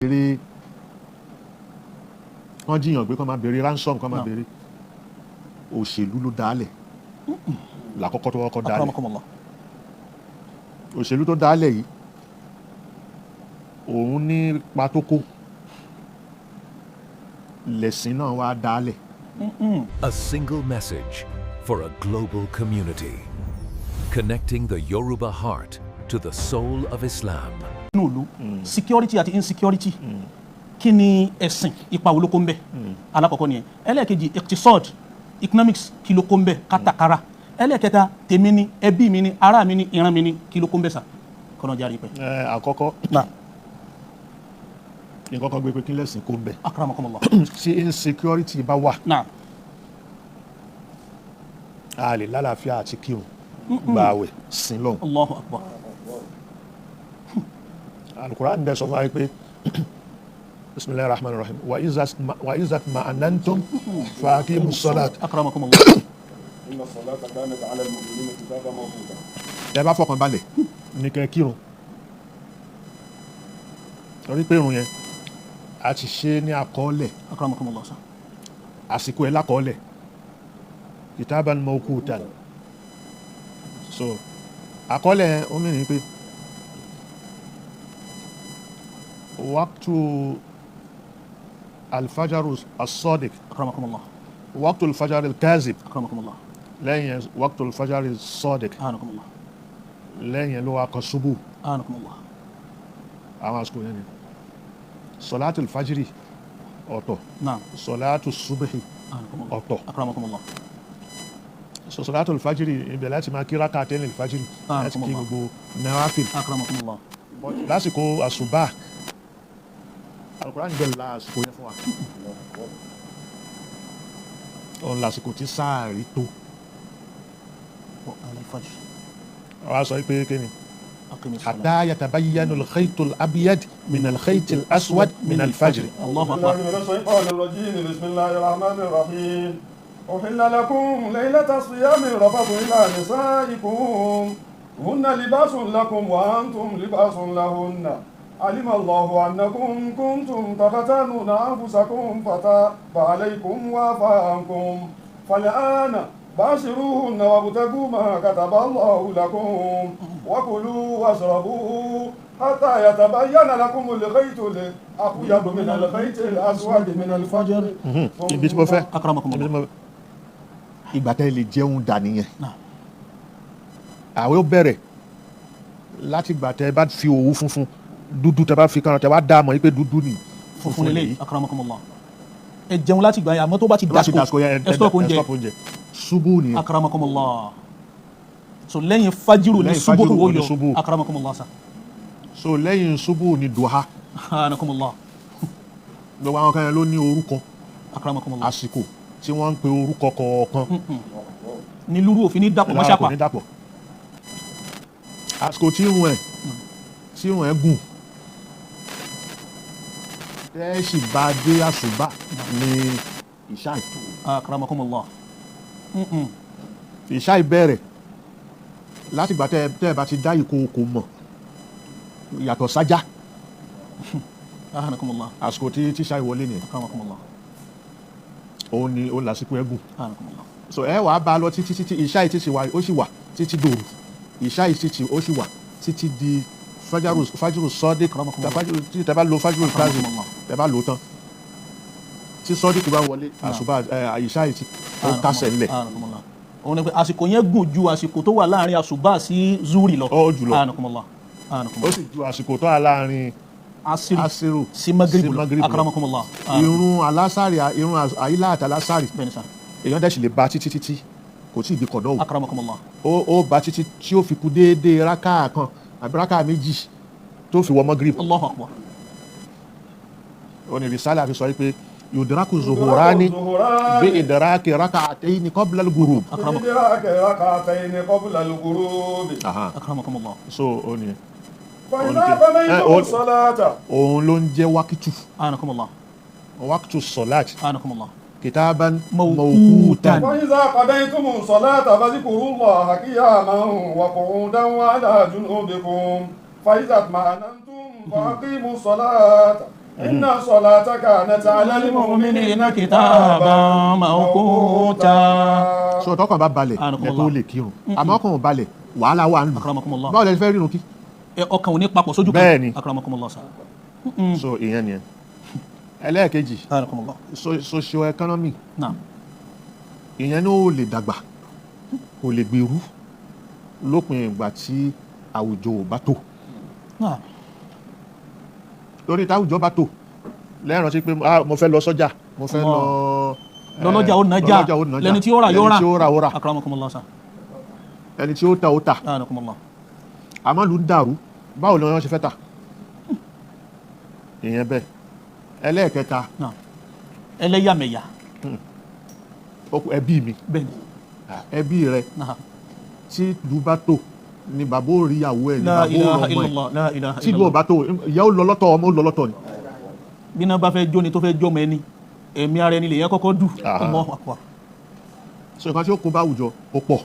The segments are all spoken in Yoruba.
béèrè wọ́n jiyàn pé kọ́ máa béèrè ransom kọ́ máa béèrè òṣèlú ló dálẹ̀ làkọ́kọ́ tó kọ́kọ́ dálẹ̀ òṣèlú tó dálẹ̀ yìí òun ní patókó lẹ̀sìn náà wá dálẹ̀. A single message for a global community, connecting the Yoruba heart to the soul of Islam. Nulu, security àti insecurity. Kí ni ẹ̀sìn ipa wo ló kó ńbẹ̀? Alákọ̀ọ́kọ́ nìyẹn. Ẹlẹ́ẹ̀kejì iqtisad, economics kí ló kó ńbẹ̀? Kátàkárà. Ẹlẹ́ẹ̀kẹta tèmi ni, ẹbí mi ni, ará mi ni, ìran mi ni kí ló kó ńbẹ̀ sà? Kọ́nà járe pẹ́. Àkọ́kọ́ nǹkan kan gbé pé kí lẹ́sìn kó ńbẹ̀. Akramakumullah. Tí insecurity bá wà. A lè lálàáfíà àti kírun gbààwẹ̀ sin lọ́hùn. Allahu akbar. Al-Qur'an dẹ̀ sọ fún wa pé bismillahir rahmanir rahim wa izat ma'anantum fa aqimus salat. Akramakumullah. Inna salata kanat 'ala al-mu'minina kitaban mawquta. Ẹ bá fọkàn balẹ̀ ní kẹ́ kírun torí pé irun yẹn a ti ṣe ní àkọọ́lẹ̀. Akramakumullah sà. Àsìkò ẹ̀ lákọọ́lẹ̀ kitaban mawqutan. So àkọọ́lẹ̀ ó mìíràn pé waqtu al-fajr as-sadiq, Akramakumullah. waqtu al-fajr al-kazib, Akramakumullah. lẹ́yìn waqtu al-fajr as-sadiq, Akramakumullah. lẹ́yìn ló wá kan ṣubú. Akramakumullah. Àwọn àsìkò yẹn ni salatul fajri ọ̀tọ̀, salatul subhi ọ̀tọ̀. Akramakumullah. So salatul fajri ibẹ̀ láti máa kí rak'atayn al-fajri láti kí gbogbo nawafil. Akramakumullah. Lásìkò àsùbá Al-Qur'an gbẹ̀ lásìkò yẹn fún wa. Òun lásìkò tí sáàrí tó. Wọ́n sọ pé kí ni? Hatta yatabayyana al-khaytu al-abyad min al-khayti al-aswad min al-fajr. Allahu akbar. Bismillahir rahmanir rahim. أحل لكم ليلة الصيام الرفث إلى نسائكم هن لباس لكم وأنتم لباس لهن علم الله أنكم كنتم تختانون أنفسكم فتاب عليكم وعفى عنكم فالآن باشروهن وابتغوا ما كتب الله لكم وكلوا واشربوا حتى يتبين لكم الخيط الأبيض من الخيط الأسود من الفجر. Ibi tí mo fẹ́. Akramakumullah. Ìgbà tẹ́ lè jẹun dà nìyẹn. Àwẹ̀ ó bẹ̀rẹ̀ láti ìgbà tẹ́ bá fi òwú funfun dúdú tẹ́ bá fi kan tẹ́ wá dá mọ̀ pé dúdú ni funfun lélẹ̀. Akramakumullah. Ẹ jẹun láti ìgbà yẹn àmọ́ tó bá ti dàsìkò ẹ stop oúnjẹ. Ṣubú ni. Akramakumullah. So lẹ́yìn fajiru ni ṣubú ó yọ. Akramakumullah sa. So lẹ́yìn ṣubú ni duha. Akramakumullah. Gbogbo àwọn kan yẹn ló ní orúkọ. Akramakumullah. Àsìkò tí wọ́n ń pe orúkọ kọ̀ọ̀kan. Ní lúrú òfin ní dàpọ̀ mọ́ṣápà. Kò ní dàpọ̀. Àsìkò tí irun ẹ̀ gùn tẹ́ sì bá dé àsùbá ní ìṣáì. Akramakumullah. Ìṣáì bẹ̀rẹ̀ láti ìgbà tẹ́ ẹ bá ti dá ìkookò mọ̀ yàtọ̀ sájá. Akramakumullah. Àsìkò tí ìṣáì wọlé nìyẹn. Akramakumullah. Òun ni ó lásìkò ẹ̀gùn. Akramakumullah. So ẹ wàá bá a lọ títí ìṣáì títí ó sì wà títí dòru ìṣáì títí ó sì wà títí di fájúrò sọ́dí títí tẹ́ bá lo fájúrò káàzì tẹ́ bá lo tán tí sọ́dí kò bá wọlé àṣùbà ìṣáì tí ó kásẹ̀ ńlẹ̀. Òun ni pé àsìkò yẹn gùn ju àsìkò tó wà láàrin àṣùbà sí zuri lọ. Ó jùlọ Akramakumullah. ó sì ju àsìkò tó wà láàrin asiru sí magribu lọ. Akramakumullah. Irun alásàrì irun àyílá àti alásàrì èèyàn dẹ̀ sì lè ba títí kò tí ì di kọ̀dọ̀ o. Akramakumullah. Ó ba títí tí ó fi kú déédéé rákà kan àbí rákà méjì tó fi wọ Maghrib. Allahu akbar. Ó ní risala fi sọ pé yudraku zuhurani bí idraki rak'atayn qabla al-ghurub. Akramakumullah. So ó ní òun ló ń jẹ́ wákìtù. Akramakumullah. Wákìtù sọ̀láàt. Akramakumullah. كتابا موقوتا. وإذا قضيتم الصلاة فاذكروا الله قياما وقعودا وعلى جنوبكم فإذا اطمأننتم فأقيموا الصلاة inna salata kanat ala al-mu'minina kitaban mawquta. sọ tọkàn bá balẹ̀ ẹ̀ tó lè kírun àmọ́ ọkàn ò balẹ̀ wàhálà wà nù báwo lẹ fẹ́ rírun kí. ọkàn ò ní papọ̀ sójú kan. bẹ́ẹ̀ni akramakumullah sa. so ìyẹn nìyẹn. ẹlẹ́ẹ̀kejì socio-economic ìyẹn ní ó lè dàgbà kò lè gbèrú lópin ìgbà tí àwùjọ ò bá tó. lórí táwùjọ bá tó lẹ́yìn rántí pé mo fẹ́ lọ sọ́jà mo fẹ́ lọ lọ́lọ́jà ó nájà lẹ́ni tí ó rà yóò rà akramakumullah sa. ẹni tí ó ta ó ta àmọ́ ló ń dàrú báwo ni wọ́n ṣe fẹ́ ta ìyẹn bẹ́ẹ̀. ẹlẹ́ẹ̀kẹta ẹlẹ́yàmẹ̀yà ẹbí mi ẹbí rẹ tí ìlú bá tó ni bàbá ò rí ìyàwó ẹ̀ ní bàbá ò rọmọ ẹ̀ tí ìlú ò bá tó ìyá ò lọ lọ́tọ̀ ọmọ ò lọ lọ́tọ̀ ni. bí náà bá fẹ́ jó ni tó fẹ́ jọmọ ẹni ẹ̀mí ara ẹni lè yẹn kọ́kọ́ dù ọmọ àpò. so nǹkan tí ó kó bá àwùjọ ó pọ̀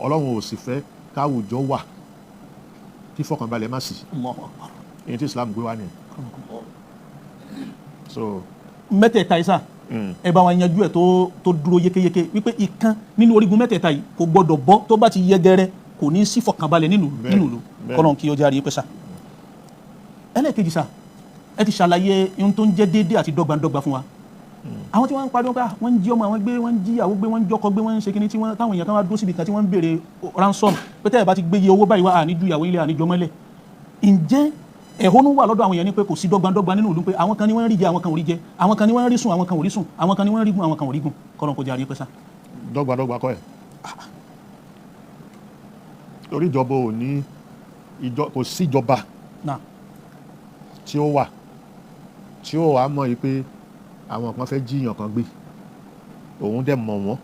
ọlọ́run ò sì fẹ́ káwùjọ wà kí fọkànbalẹ̀ má sí èyí tí Islam gbé wá nìyẹn. so mẹ́tẹ̀ẹ̀ta yìí sà ẹ bá wa yanjú ẹ̀ tó dúró yékéyéké wípé ìkan nínú orígun mẹ́tẹ̀ẹ̀ta yìí kò gbọ́dọ̀ bọ́ tó bá ti yẹgẹrẹ kò ní sí fọkànbalẹ̀ nínú ìlú kọ́nà kí ọjà rí pẹ́ sà. ẹlẹ́ẹ̀kejì sà ẹ ti ṣàlàyé ohun tó ń jẹ́ déédéé àti dọ́gbandọ́gba fún wa. àwọn tí wọ́n ń pariwo pé wọ́n ń jí ọmọ àwọn gbé wọ́n ń jí ìyàwó gbé wọ́n ń jọkọ gbé wọ́n ń ṣe kíní tí wọ́n táwọn èèyàn kan wá dúró síbi kan tí wọ́n ń béèrè ransom pé tẹ́ ẹ̀ bá ti gbé iye owó báyìí wá àníjú ìyàwó ilé àníjọ mọ́lẹ̀. ǹjẹ́ ẹ̀hónú wà lọ́dọ̀ àwọn èèyàn ní pé kò sí dọ́gbandọ́gba nínú ìlú pé àwọn kan ní wọ́n rí jẹ àwọn kan ò rí jẹ àwọn kan ní wọ́n rí sùn àwọn kan ò rí sùn àwọn kan ní wọ́n rí gùn àwọn kan ò rí gùn kọ́nà kò jẹ́ àríyé pẹ́sà. dọ́gbandọ́gba kọ́ ẹ̀ torí ìjọba ò ní kò sí ìjọba tí ó wà tí ó wà mọ̀ yìí pé àwọn kan fẹ́ jíyàn kan gbé òun dẹ̀ mọ̀ wọ́n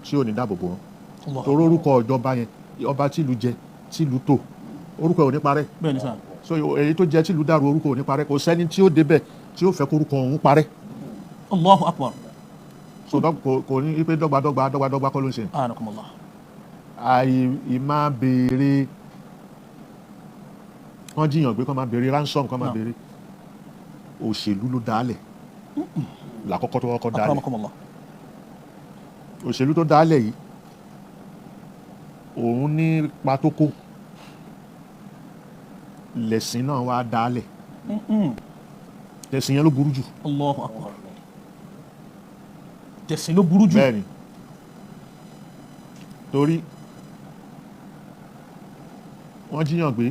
tí ò ní dáàbò bò wọ́n torí orúkọ ìjọba yẹn ọba tìlú jẹ tìlú tò orúkọ ò ní parẹ́. bẹ́ẹ̀ ni sà. so èyí tó jẹ́ tìlú dàrú orúkọ ò ní parẹ́ kò sẹ́ni tí ó débẹ̀ tí ó fẹ́ kó orúkọ òun parẹ́. Allahu akbar. so kò ní pé dọ́gbadọ́gba kọ́ ló ń ṣe. ìmá béèrè wọ́n jíyàn gbé kọ́ máa béèrè ransom kọ́ máa béèrè òṣèlú ló dálẹ̀ làkọ́kọ́ tó kọ́kọ́ dálẹ̀ òṣèlú tó dálẹ̀ yìí òun ní patókó lẹ̀sìn náà wá dálẹ̀ tẹ̀sìn yẹn ló burú jù. Allahu akbar. tẹ̀sìn ló burú jù. bẹ́ẹ̀ni torí wọ́n jíyàn gbé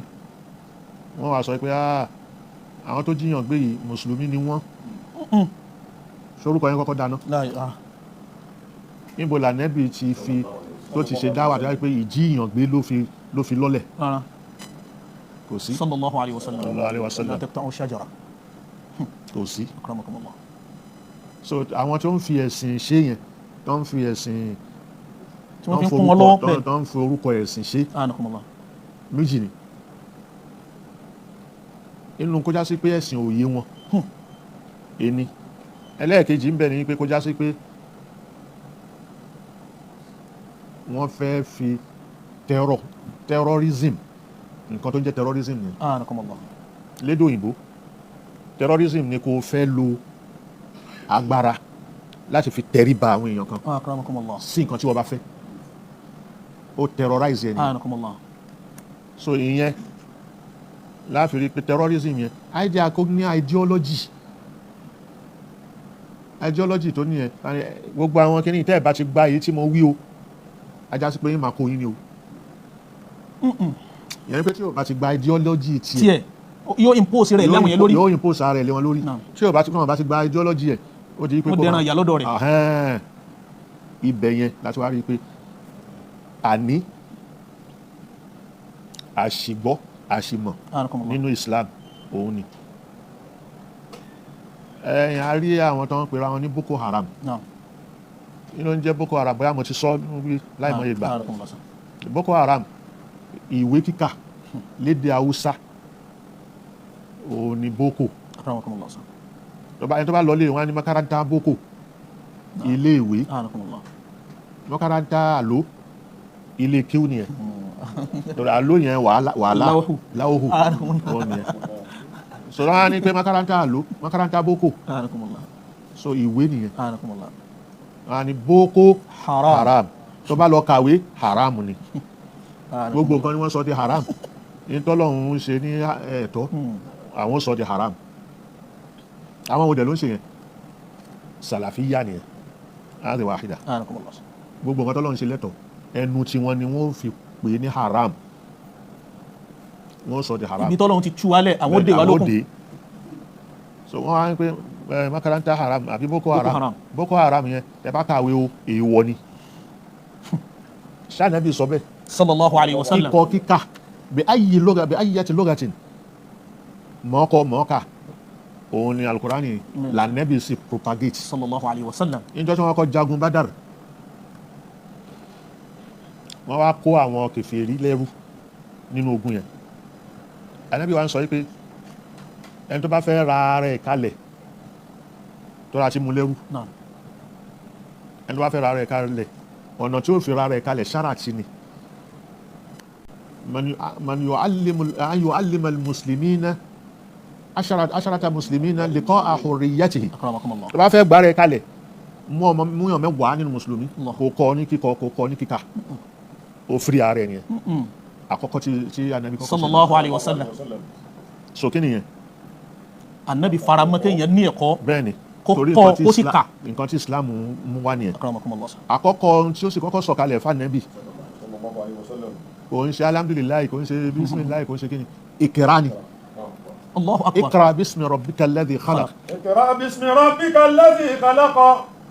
wọ́n wá sọ pé àwọn tó jíyàn gbé yìí mùsùlùmí ni wọ́n sorúkọ yẹn kọ́kọ́ dáná níbo lànẹ́bì ti fi tó ti ṣe dáwà dáwà pé ìjíyàn gbé ló fi lọ́lẹ̀ kò sí sallallahu alayhi wa sallam la taqta'u shajara kò sí. akramakumullah. so àwọn tó ń fi ẹ̀sìn ṣe yẹn tó ń fi ẹ̀sìn tí wọ́n fi ń kún wọn lọ́wọ́ pẹ̀ tó ń fi orúkọ ẹ̀sìn ṣe méjì ni inú kó já sí pé ẹ̀sìn òye wọn ẹni ẹlẹ́ẹ̀kejì ń bẹ ní pé kó já sí pé wọ́n fẹ́ fi terrorism nǹkan tó ń jẹ́ terrorism ni lédè òyìnbó terrorism ni kò fẹ́ lo agbára láti fi tẹríba àwọn èèyàn kan sí nǹkan tí wọ́n bá fẹ́ ó terrorize ẹni so ìyẹn láfi rí pé terrorism yẹn idea kò ní ideology tó nìyẹn gbogbo àwọn kìíní tẹ́ ẹ̀ bá ti gba èyí tí mo wí o ajá sí pé yín máa kó yín ni o ìyẹn pé tí o bá ti gba ideology tiẹ̀ yóò impose rẹ̀ lẹ́wọ̀n yẹn lórí yóò impose rẹ̀ lẹ́wọ̀n lórí tí o bá ti gba ideology ẹ̀ ó di pé kó dẹran ìyá lọ́dọ̀ rẹ̀ ibẹ̀ yẹn láti wá rí i pé àní àṣìgbọ́ àṣìmọ̀ nínú Islam òun ni ẹ̀yìn a rí àwọn tó ń pera wọn ní Boko Haram inú ń jẹ́ Boko Haram bóyá mo ti sọ níbi láìmọye ìgbà Boko Haram ìwé kíkà lédè Haúsá òun ni Boko ẹni tó bá lọ lé wọn ní makaranta Boko ilé ìwé makaranta àló ilé kíw nìyẹn àló yẹn wàhálà láwòhù wọn nìyẹn sọ̀rọ̀ wá ní pé makaranta àlò makaranta boko anakumullah so ìwé nìyẹn anakumullah wá ní boko haram haram tó bá lọ kàwé haram ni gbogbo nǹkan ni wọ́n sọ di haram ní tọ́lọ́run ń ṣe ní ẹ̀tọ́ àwọn sọ di haram àwọn òdẹ̀ ló ń ṣe yẹn sàlàfíyà nìyẹn láti wàhídà anakumullah gbogbo nǹkan tọ́lọ́run ṣe lẹ́tọ̀ ẹnu tí wọ́n ni wọ́n fi pè ní haram wọ́n sọ di haram ibi tọ́lọ́run ti tú wálẹ̀ àwọn òde wa lókun so wọ́n wá ń pè makaranta haram àbí Boko Haram. boko haram yẹn ẹ bá kàwé o èèwọ̀ ni ṣáànàbí sọ bẹ́ẹ̀ sallallahu alayhi wa sallam kíkọ kíkà bí ayyi yati lughatin mọ́ọ̀kà òun ni alukurani lànàbí sí propagate sallallahu alayhi wa sallam níjọ́ tí wọ́n kọ́ jagun Badar wọ́n wá kó àwọn kèfèrí lẹ́rú nínú ogun yẹn ànábì wa ń sọ wípé ẹni tó bá fẹ́ ra rẹ̀ kalẹ̀ tó ra ti mú lẹ́rú náà ẹni tó bá fẹ́ ra rẹ̀ kalẹ̀ ọ̀nà tí ó fi ra rẹ̀ kalẹ̀ ṣáràtì ni man yu'allima al-muslimina asharata muslimina liqa'a hurriyatihi akramakumullah tó bá fẹ́ gbá rẹ̀ kalẹ̀ mú yàn mẹ́wàá nínú mùsùlùmí kò kọ́ ní kíkọ kò kọ́ ní kíkà ó firi ara ẹ̀ nìyẹn àkọ́kọ́ tí anabi kọ́kọ́ sallallahu alayhi wa sallam so kí nìyẹn anabi faramọ́ kéèyàn ní ẹ̀kọ́ bẹ́ẹ̀ ni kó torí kọ́ kó sì kà nǹkan tí Islam mú wá nìyẹn akramakumullah àkọ́kọ́ tí ó sì kọ́kọ́ sọ̀kalẹ̀ fún anabi sallallahu alaihi wasallam. kò ń ṣe alhamdulilayi kò ń ṣe bisimilayi kò ń ṣe kí ni ìkẹrà ni allahu akbar ikra bismi rabbika alladhi khalaq اقرأ باسم ربك الذي خلق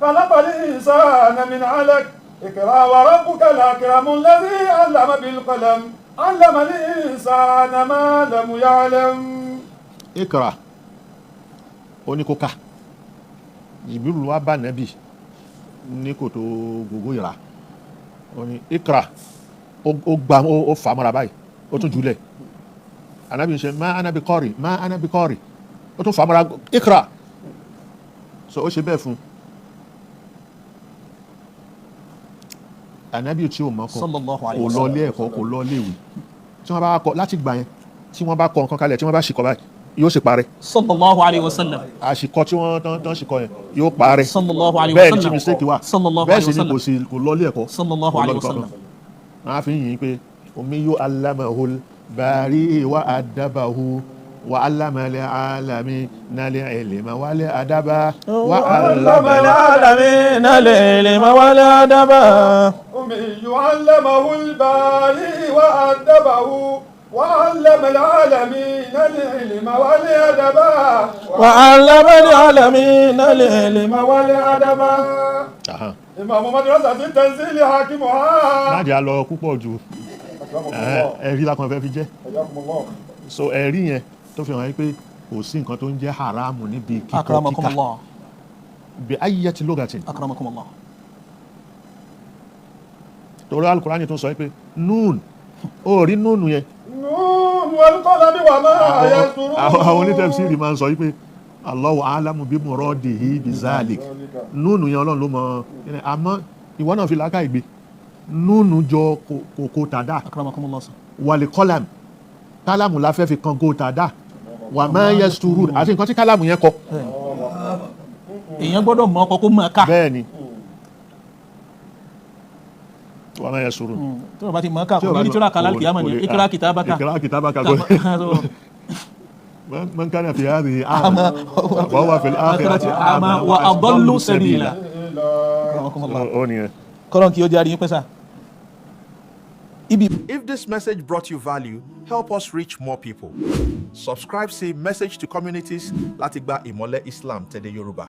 خلق الإنسان من علق اقرأ وربك الأكرم الذي علم بالقلم علم الإنسان ما لم يعلم. ikra ó ní kó kà Jibril wá bá nàbì ní kòtò gbogbo ìrà ó ní ikra ó gbà ó fà mọ́ra báyìí ó tún jùlẹ̀ anabi ń ṣe má anabi kọ́ọ̀rì ó tún fà mọ́ra ikra so ó ṣe bẹ́ẹ̀ fún anabi tí ó mọ́kọ́ sallallahu kò alayhi wa lọ sallam ilé ẹ̀kọ́ kò lọ ilé ìwé tí wọ́n bá kọ láti gbà yẹn tí wọ́n bá kọ nǹkan kalẹ̀ tí wọ́n bá ṣìkọ báyìí yóò sì parẹ́ sallallahu alayhi wa sallam àṣìkọ tí wọ́n tán ṣìkọ yẹn yóò parẹ́ sallallahu alayhi wa bẹ́ẹ̀ ni tí sallam mistake wà sallallahu bẹ́ẹ̀ alayhi sì wa ni sallam kò lọ ilé ẹ̀kọ́ sallallahu kò lọ alayhi wa ibì sallam kankan. wọ́n á fi yìn pé omi yóò alámahul bari wa adabahu wa alamale alami nale elema wale adaba wa alamale العالمين العلم والأدب أمي علمه الباري وأدبه وعلم العالمين العلم والأدب وعلم العالمين العلم والأدب. Aha. إمام مدرسة التنزيل حاكمها. láti á lọ púpọ̀ ju ẹ̀rí lákan fẹ́ fi jẹ́ حياكم الله. so ẹ̀rí yẹn tó fi hàn yín pé kò sí nǹkan tó ń jẹ́ haramu níbi kíkọ أكرمكم kíkà الله bí ayyati lugatin أكرمكم الله torí alukurani tó sọ pé nun ó rí nùnù yẹn نون والقلم وما يسطرون. àwọn onítẹ̀síìrì máa ń sọ pé Allahu a'lamu bi muradihi bi zalik nùnù yẹn ọlọ́run ló mọ àmọ́ ìwọ náà fi làákà ìgbé nùnù jọ kòkó tàdá أكرمكم الله wàlẹ̀ kọ́làm kálámù la fẹ́ fi kan kó tàdá wà máa yẹ sùúrù àti nǹkan tí kálámù yẹn kọ èèyàn gbọ́dọ̀ mọ̀ ọkọ̀ kó mọ̀ ká bẹ́ẹ̀ ni wà máa yẹ sùúrù. tí wọ́n bá ti mọ̀ ká kò ní ní tíra kàlá kìámà ní ikra kitabaka ìkírá kìtàbàkà kọ́ man kana fi hadhihi a'ma wa huwa fil akhirati a'ma wa adallu sabila أكرمكم الله ó nìyẹn. kọ́lọ́n kí ó jẹ́ àríyìn pẹ́sà ibi. If this message brought you value, help us reach more people. Subscribe sí Message to Communities láti gba ìmọ́lẹ̀ Islam tẹ̀lé Yorùbá.